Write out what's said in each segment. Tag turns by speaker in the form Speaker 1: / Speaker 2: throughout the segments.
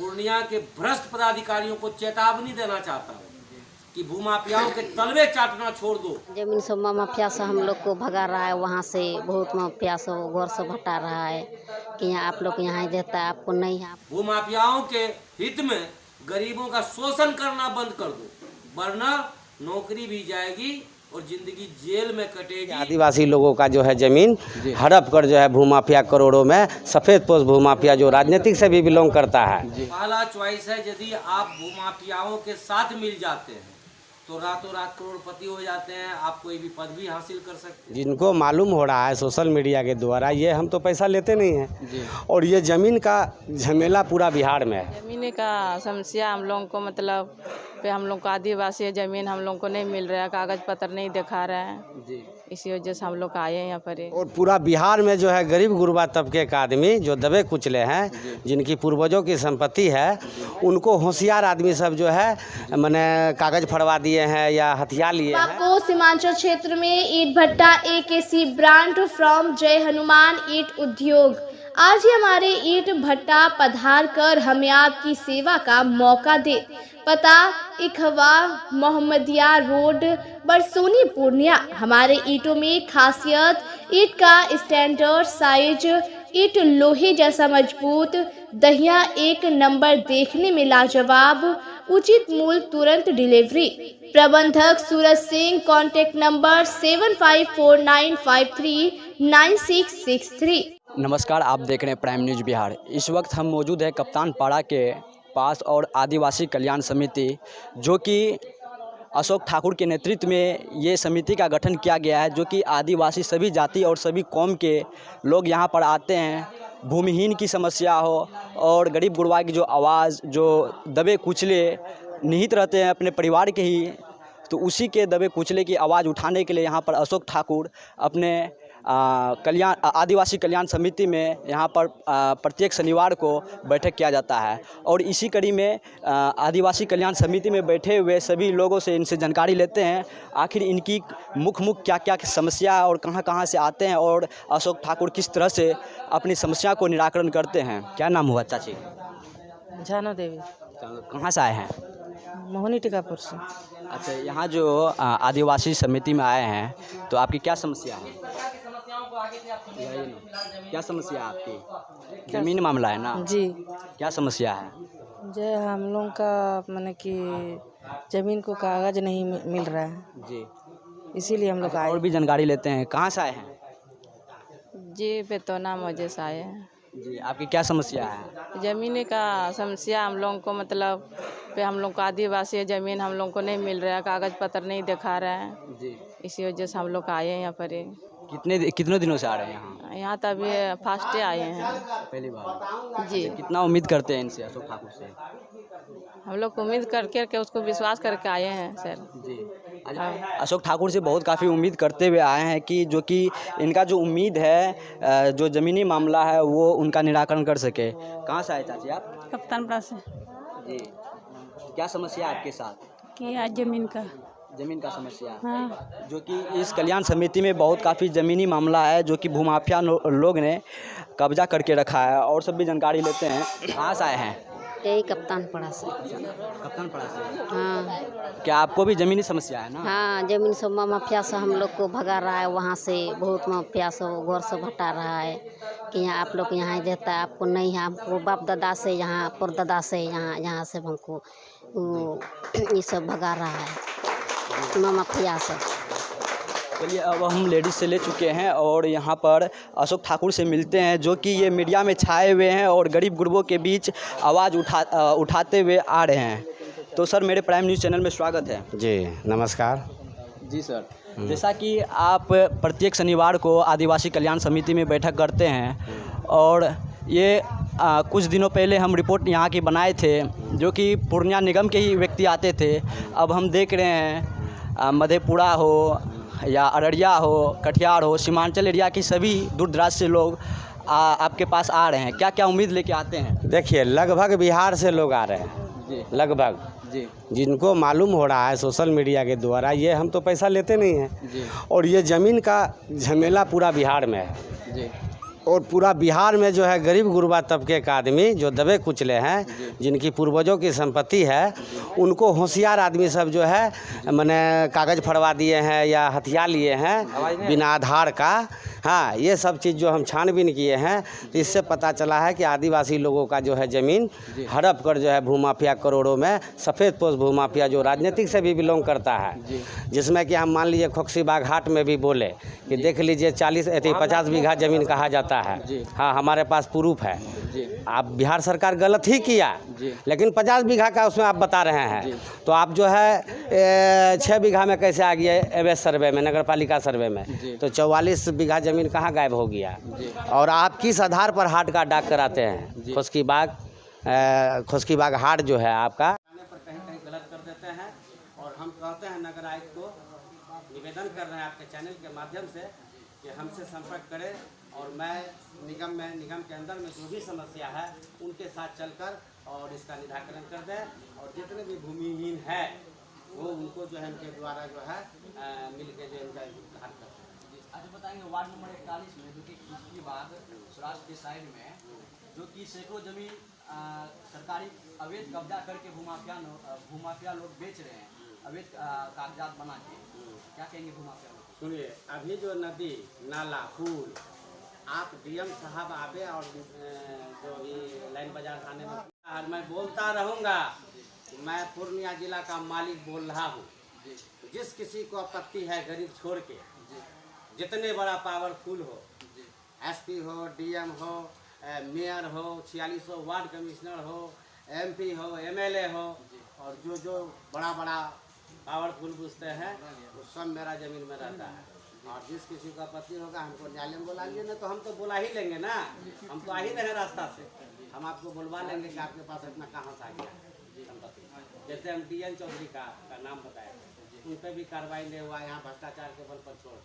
Speaker 1: पूर्णिया के भ्रष्ट पदाधिकारियों को चेतावनी देना चाहता हूँ कि भूमाफियाओं के तलवे चाटना छोड़ दो।
Speaker 2: जमीन से माफिया से हम लोग को भगा रहा है, वहाँ से बहुत माफिया से घर से हटा रहा है कि यहाँ आप लोग यहाँ ही देता है, आपको नहीं है।
Speaker 1: भूमाफियाओं के हित में गरीबों का शोषण करना बंद कर दो, वरना नौकरी भी जाएगी और जिंदगी जेल में कटेगी।
Speaker 3: आदिवासी लोगों का जो है जमीन हड़प कर जो है भूमाफिया करोड़ों में सफ़ेद पोश भूमाफिया जो राजनीतिक से भी बिलोंग करता है।
Speaker 1: पहला चॉइस है, यदि आप भूमाफियाओं के साथ मिल जाते हैं तो रातों रात करोड़पति हो जाते हैं, आप कोई भी पद भी हासिल कर सकते हैं।
Speaker 3: जिनको मालूम हो रहा है सोशल मीडिया के द्वारा ये हम तो पैसा लेते नहीं हैं और ये ज़मीन का झमेला पूरा बिहार में है।
Speaker 4: ज़मीन का समस्या हम लोगों को मतलब पे हम लोग को आदिवासी है, ज़मीन हम लोग को नहीं मिल रहा है, कागज़ पत्र नहीं दिखा रहे हैं, इसी वजह से हम लोग आए हैं यहाँ पर।
Speaker 3: और पूरा बिहार में जो है गरीब गुरबा तबके का आदमी जो दबे कुचले हैं, जिनकी पूर्वजों की संपत्ति है, उनको होशियार आदमी सब जो है मैंने कागज फड़वा दिए हैं या हथियार लिए हैं।
Speaker 5: आपको सीमांचल क्षेत्र में ईंट भट्टा AKC ब्रांड फ्रॉम जय हनुमान ईंट उद्योग। आज ही हमारे ईंट भट्टा पधार कर हमें आपकी सेवा का मौका दे। पता इखवा मोहम्मदिया रोड, बरसोनी, पूर्णिया। हमारे ईंटों में खासियत ईंट का स्टैंडर्ड साइज, ईंट लोहे जैसा मजबूत, दहिया 1 नंबर, देखने में लाजवाब, उचित मूल्य, तुरंत डिलीवरी। प्रबंधक सूरज सिंह, कॉन्टैक्ट नंबर 7549539663।
Speaker 6: नमस्कार, आप देख रहे हैं प्राइम न्यूज़ बिहार। इस वक्त हम मौजूद हैं कप्तान पाड़ा के पास और आदिवासी कल्याण समिति, जो कि अशोक ठाकुर के नेतृत्व में ये समिति का गठन किया गया है, जो कि आदिवासी सभी जाति और सभी कौम के लोग यहाँ पर आते हैं। भूमिहीन की समस्या हो और गरीब गुरबा की जो आवाज़, जो दबे कुचले निहित रहते हैं अपने परिवार के ही, तो उसी के दबे कुचले की आवाज़ उठाने के लिए यहाँ पर अशोक ठाकुर अपने आदिवासी कल्याण समिति में यहाँ पर प्रत्येक शनिवार को बैठक किया जाता है। और इसी कड़ी में आदिवासी कल्याण समिति में बैठे हुए सभी लोगों से इनसे जानकारी लेते हैं, आखिर इनकी मुख्य क्या क्या समस्या है और कहाँ कहाँ से आते हैं और अशोक ठाकुर किस तरह से अपनी समस्या को निराकरण करते हैं। क्या नाम हुआ चाची?
Speaker 4: झानो देवी।
Speaker 6: कहाँ से आए हैं?
Speaker 4: मोहनी टीकापुर से।
Speaker 6: अच्छा, यहाँ जो आदिवासी समिति में आए हैं तो आपकी क्या समस्या है? क्या समस्या है आपकी? जमीन मामला है ना
Speaker 4: जी।
Speaker 6: क्या समस्या है?
Speaker 4: जो हम लोग का माने कि ज़मीन को कागज़ नहीं मिल रहा है
Speaker 6: जी,
Speaker 4: इसीलिए हम लोग आए।
Speaker 6: और भी जानकारी लेते हैं। कहाँ से आए हैं?
Speaker 4: जी, बेतौना मौजे से आए हैं।
Speaker 6: जी, आपकी क्या समस्या है?
Speaker 4: ज़मीन का समस्या हम लोगों को मतलब पे हम लोग को आदिवासी है, ज़मीन हम लोग को नहीं मिल रहा है, कागज़ पत्र नहीं दिखा रहे हैं,
Speaker 6: जी,
Speaker 4: इसी वजह से हम लोग आए हैं यहाँ पर।
Speaker 6: कितने दिनों से आ रहे हैं यहाँ?
Speaker 4: यहाँ तो अभी फर्स्ट डे आए हैं,
Speaker 6: पहली बार
Speaker 4: जी।
Speaker 6: कितना उम्मीद करते हैं इनसे, अशोक ठाकुर से?
Speaker 4: हम लोग उम्मीद करके उसको विश्वास करके आए हैं सर
Speaker 6: जी। अशोक ठाकुर से बहुत काफ़ी उम्मीद करते हुए आए हैं कि जो कि इनका जो उम्मीद है, जो ज़मीनी मामला है वो उनका निराकरण कर सके। कहाँ से आए चाची आप?
Speaker 7: कप्तान पाड़ा से।
Speaker 6: जी, क्या समस्या है आपके साथ?
Speaker 7: कि आज
Speaker 6: ज़मीन का समस्या,
Speaker 7: हाँ।
Speaker 6: जो कि इस कल्याण समिति में बहुत काफ़ी ज़मीनी मामला है, जो कि भूमाफिया लोग ने कब्जा करके रखा है। और सब भी जानकारी लेते हैं। कहाँ से आए हैं?
Speaker 2: यही कप्तान पाड़ा से।
Speaker 6: कप्तान पाड़ा से।
Speaker 2: हाँ
Speaker 6: क्या आपको भी ज़मीनी समस्या है ना?
Speaker 2: हाँ, जमीन से माफिया से हम लोग को भगा रहा है, वहाँ से बहुत माफिया से घर से हटा रहा है कि यहाँ आप लोग यहाँ ही देता है, आपको नहीं है। हमको बाप दादा से, यहाँ परदादा से, यहाँ से हमको ये सब भगा रहा है माफिया से।
Speaker 6: चलिए, अब हम लेडीज़ से ले चुके हैं और यहाँ पर अशोक ठाकुर से मिलते हैं, जो कि ये मीडिया में छाए हुए हैं और गरीब गुरबों के बीच आवाज़ उठाते हुए आ रहे हैं। तो सर, मेरे प्राइम न्यूज़ चैनल में स्वागत है।
Speaker 3: जी नमस्कार।
Speaker 6: जी सर, जैसा कि आप प्रत्येक शनिवार को आदिवासी कल्याण समिति में बैठक करते हैं और ये कुछ दिनों पहले हम रिपोर्ट यहाँ की बनाए थे, जो कि पूर्णिया निगम के ही व्यक्ति आते थे। अब हम देख रहे हैं मधेपुरा हो या अररिया हो, कटिहार हो, सीमांचल एरिया की सभी दूर दराज से लोग आपके पास आ रहे हैं। क्या क्या उम्मीद लेके आते हैं?
Speaker 3: देखिए, लगभग बिहार से लोग आ रहे हैं
Speaker 6: जी,
Speaker 3: लगभग।
Speaker 6: जी,
Speaker 3: जिनको मालूम हो रहा है सोशल मीडिया के द्वारा ये हम तो पैसा लेते नहीं हैं
Speaker 6: जी,
Speaker 3: और ये ज़मीन का झमेला पूरा बिहार में है।
Speaker 6: जी।
Speaker 3: और पूरा बिहार में जो है गरीब गुरबा तबके का आदमी जो दबे कुचले हैं, जिनकी पूर्वजों की संपत्ति है, उनको होशियार आदमी सब जो है मैंने कागज़ फड़वा दिए हैं या हथियार लिए हैं बिना आधार का। हाँ, ये सब चीज़ जो हम छानबीन किए हैं तो इससे पता चला है कि आदिवासी लोगों का जो है ज़मीन हड़प कर जो है भूमाफिया करोड़ों में, सफ़ेद पोश भूमाफिया जो राजनीतिक से भी बिलोंग करता है, जिसमें कि हम मान लीजिए खोकसीबाग हाट में भी बोले कि देख लीजिए 50 बीघा ज़मीन कहा जाता है। हाँ, हमारे पास प्रूफ है। आप बिहार सरकार गलत ही किया, लेकिन 50 बीघा का उसमें आप बता रहे हैं, तो आप जो है 6 बीघा में कैसे आ गया एवरेज सर्वे में, नगर पालिका सर्वे में, तो 44 बीघा ज़मीन कहाँ गायब हो गया। और आप किस आधार पर हाट का डाक कराते हैं? खोसकीबाग हाट जो है आपका पर कहीं कहीं गलत कर देते हैं। और हम कहते हैं नगर आयुक्त को निवेदन कर रहे हैं आपके चैनल के माध्यम से कि हमसे संपर्क करें और मैं निगम के अंदर में जो भी समस्या है उनके साथ चलकर और इसका निराकरण कर दें। और जितने भी भूमिहीन है वो उनको जो है इनके द्वारा जो है मिलकर जो इनका उद्धार करते हैं।
Speaker 6: आज बताएंगे वार्ड नंबर 41 में जो कि खोसकीबाग स्वराज के साइड में जो कि सैकड़ों जमीन सरकारी अवैध कब्जा करके भूमाफिया लोग बेच रहे हैं, अवैध कागजात बना के। क्या कहेंगे भूमाफिया लोग?
Speaker 3: सुनिए, अभी जो नदी नाला पुल आप डीएम साहब आवे और जो भी लाइन बाजार थाने में मैं बोलता रहूँगा। मैं पूर्णिया जिला का मालिक बोल रहा हूँ। जिस किसी को आपत्ति है गरीब छोड़ के, जितने बड़ा पावरफुल हो, एसपी हो, डीएम हो, मेयर हो, 4600 वार्ड कमिश्नर हो, एमपी हो, एमएलए हो, और जो बड़ा पावरफुल पूछते हैं वो सब मेरा ज़मीन में रहता है। और जिस किसी का आपत्ति होगा हमको न्यायालय में बुला लीजिए, ना तो हम तो बुला ही लेंगे ना, हम तो आ ही रहे रास्ता से, हम आपको बुलवा लेंगे कि आपके पास इतना कहाँ से आ गया संपत्ति। जैसे हम DN चौधरी का नाम बताए, उन पर भी कार्रवाई नहीं हुआ, यहाँ भ्रष्टाचार के बल पर छोड़।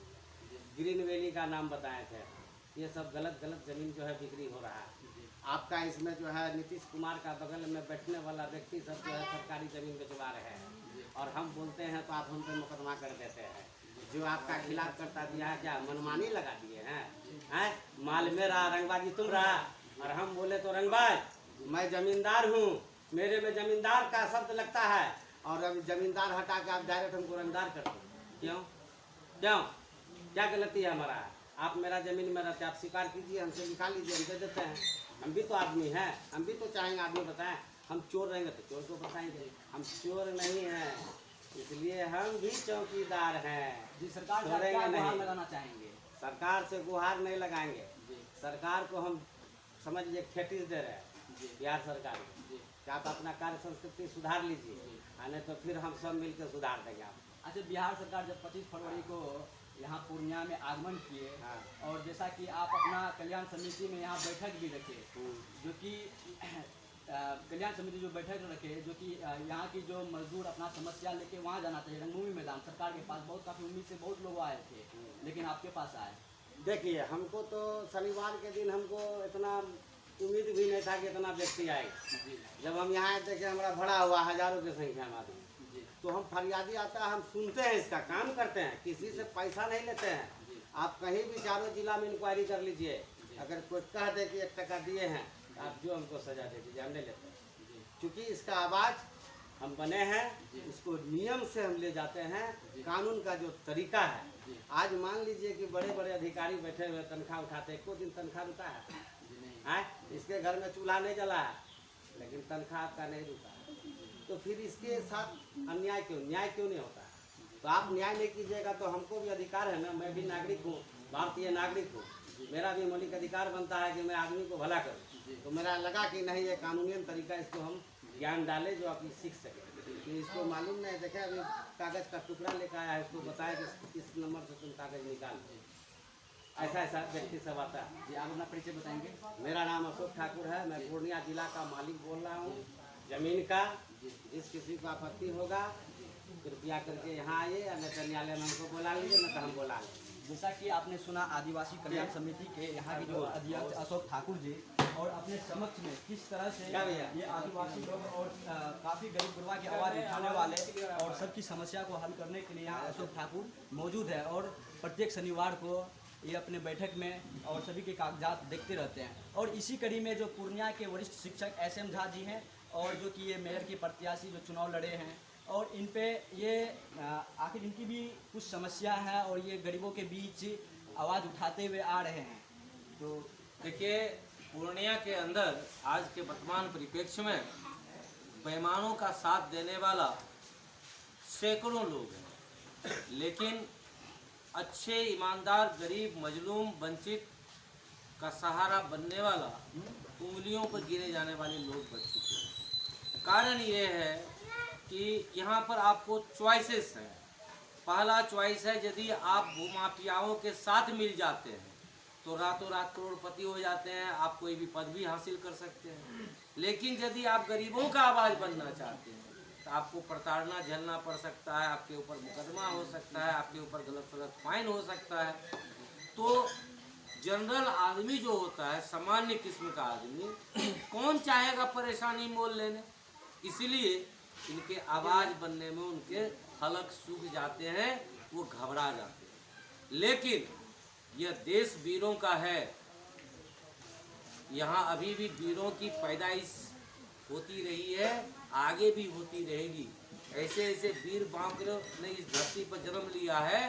Speaker 3: ग्रीन वैली का नाम बताए थे, ये सब गलत ज़मीन जो है बिक्री हो रहा है। आपका इसमें जो है नीतीश कुमार का बगल में बैठने वाला व्यक्ति सब जो है सरकारी ज़मीन बेचवा रहे हैं, और हम बोलते हैं तो आप हम पे मुकदमा कर देते हैं। जो आपका खिलाफ करता दिया है, क्या मनमानी लगा दिए हैं? माल मेरा, रंगबाजी तुम रहा, और हम बोले तो रंगबाज। मैं ज़मींदार हूँ, मेरे में ज़मींदार का शब्द लगता है, और अब ज़मींदार हटा के आप डायरेक्ट हमको रंगदार करते हैं। क्यों? क्या गलती है हमारा? आप मेरा ज़मीन में रहते, आप स्वीकार कीजिए, हमसे लिखा लीजिए, हम दे देते हैं। हम भी तो आदमी हैं, हम भी तो चाहेंगे आदमी बताएं। हम चोर रहेंगे तो चोर को बताएंगे, हम चोर नहीं हैं, इसलिए हम भी चौकीदार हैं।
Speaker 6: जी, सरकार से
Speaker 3: छोड़ेंगे
Speaker 6: क्या गुहार
Speaker 3: नहीं,
Speaker 6: लगाना चाहेंगे?
Speaker 3: सरकार से गुहार नहीं लगाएंगे। सरकार को हम समझ लीजिए खेतीस दे रहे हैं बिहार सरकार को, कि आप अपना कार्य संस्कृति सुधार लीजिए, नहीं तो फिर हम सब मिलकर सुधार देंगे आप।
Speaker 6: अच्छा, बिहार सरकार जब 25 फरवरी को यहाँ पूर्णिया में आगमन किए, और जैसा कि आप अपना कल्याण समिति में यहाँ बैठक भी रखे, जो कि कल्याण समिति जो बैठक रखे, जो कि यहाँ की जो मजदूर अपना समस्या लेके वहाँ जाना चाहिए, रंगभूमि मैदान सरकार के पास, बहुत काफ़ी उम्मीद से बहुत लोग आए थे, लेकिन आपके पास आए।
Speaker 3: देखिए, हमको तो शनिवार के दिन हमको इतना उम्मीद भी नहीं था कि इतना व्यक्ति आएगा। जब हम यहाँ देखे हमारा भरा हुआ हज़ारों की संख्या में आदमी, तो हम फरियादी आता है, हम सुनते हैं, इसका काम करते हैं, किसी से पैसा नहीं लेते हैं। आप कहीं भी चारों जिला में इंक्वायरी कर लीजिए, अगर कोई कह दे कि 1 टका दिए हैं, तो आप जो हमको सजा दे दीजिए, हम नहीं लेते हैं। चूँकि इसका आवाज़ हम बने हैं, इसको नियम से हम ले जाते हैं, कानून का जो तरीका है। आज मान लीजिए कि बड़े अधिकारी बैठे हुए तनख्वाह उठाते, एको दिन तनख्वाह रुका है? इसके घर में चूल्हा नहीं जला है, लेकिन तनख्वाह आपका नहीं रुका, तो फिर इसके साथ अन्याय क्यों, न्याय क्यों नहीं होता? तो आप न्याय नहीं कीजिएगा तो हमको भी अधिकार है ना, मैं भी नागरिक हूँ, भारतीय नागरिक हूँ, मेरा भी मौलिक अधिकार बनता है कि मैं आदमी को भला करूँ। तो मेरा लगा कि नहीं, ये कानूनी तरीका, इसको हम ज्ञान डालें जो आप सीख सकें। तो इसको मालूम नहीं, देखे अभी कागज़ का टुकड़ा लेकर आया है, उसको बताया कि इस नंबर से तुम कागज़ निकाल। ऐसा व्यक्ति सब आता है।
Speaker 6: जी, आप अपना परिचय बताएंगे?
Speaker 3: मेरा नाम अशोक ठाकुर है, मैं पूर्णिया जिला का मालिक बोल रहा हूँ ज़मीन का। जिस किसी को आपत्ति होगा कृपया करके यहाँ आइए, नहीं तो न्यायालय में हमको बुला लीजिए, नहीं तो हम बुला लेंगे।
Speaker 6: जैसा कि आपने सुना आदिवासी कल्याण समिति के यहाँ के जो अध्यक्ष अशोक ठाकुर जी, और अपने समक्ष में किस तरह से ये आदिवासी लोग और काफ़ी गरीब गुरबा की आवाज़ उठाने वाले और सबकी समस्या को हल करने के लिए यहाँ अशोक ठाकुर मौजूद है, और प्रत्येक शनिवार को ये अपने बैठक में और सभी के कागजात देखते रहते हैं। और इसी कड़ी में जो पूर्णिया के वरिष्ठ शिक्षक SM झा जी हैं और जो कि ये मेयर के प्रत्याशी जो चुनाव लड़े हैं, और इन पे ये आखिर इनकी भी कुछ समस्या है और ये गरीबों के बीच आवाज़ उठाते हुए आ रहे हैं।
Speaker 1: तो देखिए, पूर्णिया के अंदर आज के वर्तमान परिप्रेक्ष्य में बेईमानों का साथ देने वाला सैकड़ों लोग हैं, लेकिन अच्छे, ईमानदार, गरीब, मजलूम, वंचित का सहारा बनने वाला उंगलियों पर गिने जाने वाले लोग बच चुके हैं। कारण ये है कि यहाँ पर आपको चॉइसेस हैं। पहला चॉइस है, यदि आप भूमाफियाओं के साथ मिल जाते हैं तो रातों रात करोड़पति हो जाते हैं, आप कोई भी पद भी हासिल कर सकते हैं। लेकिन यदि आप गरीबों का आवाज़ बनना चाहते हैं तो आपको प्रताड़ना झेलना पड़ सकता है, आपके ऊपर मुकदमा हो सकता है, आपके ऊपर गलत सलत फाइन हो सकता है। तो जनरल आदमी जो होता है, सामान्य किस्म का आदमी, कौन चाहेगा परेशानी मोल लेने? इसलिए इनके आवाज़ बनने में उनके हलक सूख जाते हैं, वो घबरा जाते हैं। लेकिन यह देश वीरों का है, यहाँ अभी भी वीरों की पैदाइश होती रही है, आगे भी होती रहेगी। ऐसे ऐसे वीर बांकरों ने इस धरती पर जन्म लिया है,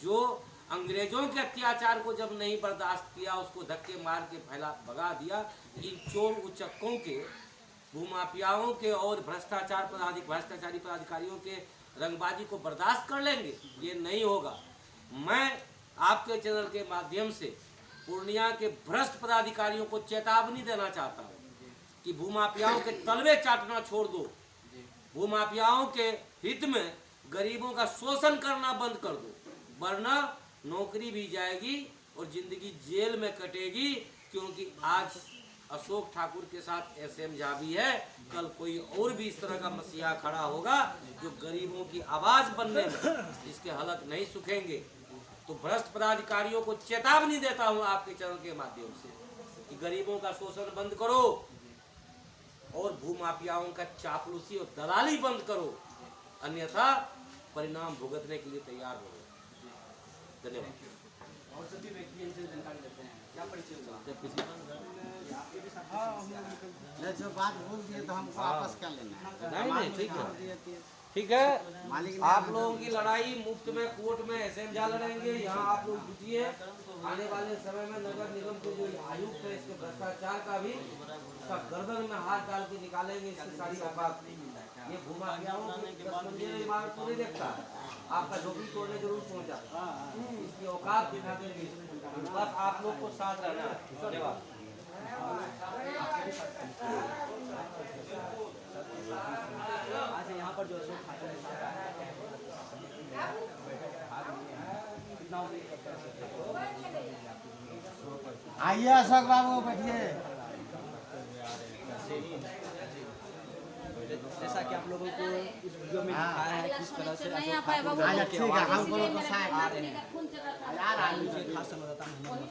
Speaker 1: जो अंग्रेजों के अत्याचार को जब नहीं बर्दाश्त किया, उसको धक्के मार के भगा दिया। इन चोर उचक्कों के, भूमाफियाओं के और भ्रष्टाचारी पदाधिकारियों के रंगबाजी को बर्दाश्त कर लेंगे? ये नहीं होगा। मैं आपके चैनल के माध्यम से पूर्णिया के भ्रष्ट पदाधिकारियों को चेतावनी देना चाहता हूँ कि भूमाफियाओं के तलवे चाटना छोड़ दो। भूमाफियाओं के हित में गरीबों का शोषण करना बंद कर दो, वरना नौकरी भी जाएगी और जिंदगी जेल में कटेगी। क्योंकि आज अशोक ठाकुर के साथ SM झा भी है, कल कोई और भी इस तरह का मसीहा खड़ा होगा जो गरीबों की आवाज़ बनने में इसके हलक नहीं सूखेंगे। तो भ्रष्ट पदाधिकारियों को चेतावनी देता हूं आपके चैनल के माध्यम से कि गरीबों का शोषण बंद करो और भूमाफियाओं का चापलूसी और दलाली बंद करो, अन्यथा परिणाम भुगतने के लिए तैयार हो। धन्यवाद।
Speaker 6: और सभी व्यक्ति इनसे जानकारी देते हैं। क्या परिचय हुआ?
Speaker 3: जो बात बोल दिए तो हमको वापस क्या लेना है?
Speaker 1: नहीं, ठीक है, ठीक है। आप लोगों की लड़ाई मुफ्त में कोर्ट में SM झा लड़ेंगे। यहाँ आप लोग जुटिए। आने वाले समय में नगर निगम के जो आयुक्त है, इसके भ्रष्टाचार का भी उसका गर्दन में हाथ डाल के निकालेंगे। इसकी सारी औकात ये भूमाफियाओं की 10 मंजिला इमारत को नहीं देखता है, आपका झोपड़ी तोड़ने जरूर पहुँचा, इसकी औकात दिखा देंगे। बस आप लोग को साथ रहना है। धन्यवाद।
Speaker 6: आज यहाँ पर जो अशोक ठाकुर
Speaker 3: आइए अशोक बाबू, बैठिए।
Speaker 6: जैसा कि आप लोगों को इस वीडियो में दिखाया है किस तरह से अशोक ठाकुर
Speaker 3: ठीक है, हम लोग को
Speaker 6: आ रहे हैं। खास संवाददाता मोहम्मद